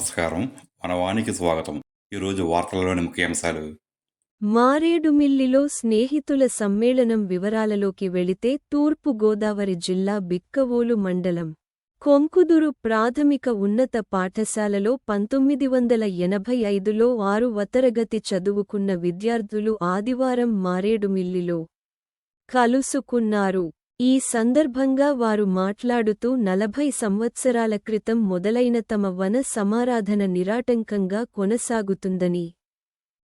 నమస్కారం. మన వానికి స్వాగతం. ఈరోజు వార్తలలోని ముఖ్యాంశాలు. మారేడుమిల్లిలో స్నేహితుల సమ్మేళనం వివరాలలోకి వెళితే తూర్పు గోదావరి జిల్లా బిక్కవోలు మండలం కొంకుదురు ప్రాథమిక ఉన్నత పాఠశాలలో 1985లో 6వ తరగతి చదువుకున్న విద్యార్థులు ఆదివారం మారేడుమిల్లిలో కలుసుకున్నారు. ఈ సందర్భంగా వారు మాట్లాడుతూ 40 సంవత్సరాల క్రితం మొదలైన తమ వన సమారాధన నిరాటంకంగా కొనసాగుతుందని,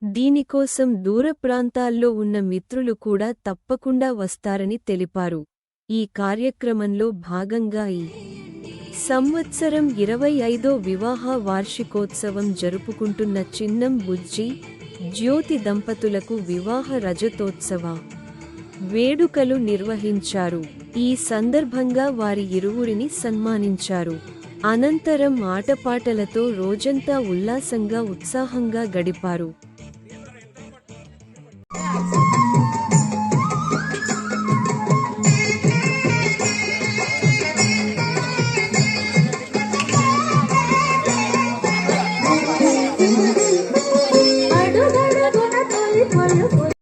దీనికోసం దూర ప్రాంతాల్లో ఉన్న మిత్రులు కూడా తప్పకుండా వస్తారని తెలిపారు. ఈ కార్యక్రమంలో భాగంగా ఈ సంవత్సరం 25వ వివాహ వార్షికోత్సవం జరుపుకుంటున్న చిన్నం బుజ్జి, జ్యోతి దంపతులకు వివాహ రజతోత్సవ వేడుకలు నిర్వహించారు. ఈ సందర్భంగా వారి ఇరువురిని సన్మానించారు. అనంతరం ఆటపాటలతో రోజంతా ఉల్లాసంగా ఉత్సాహంగా గడిపారు.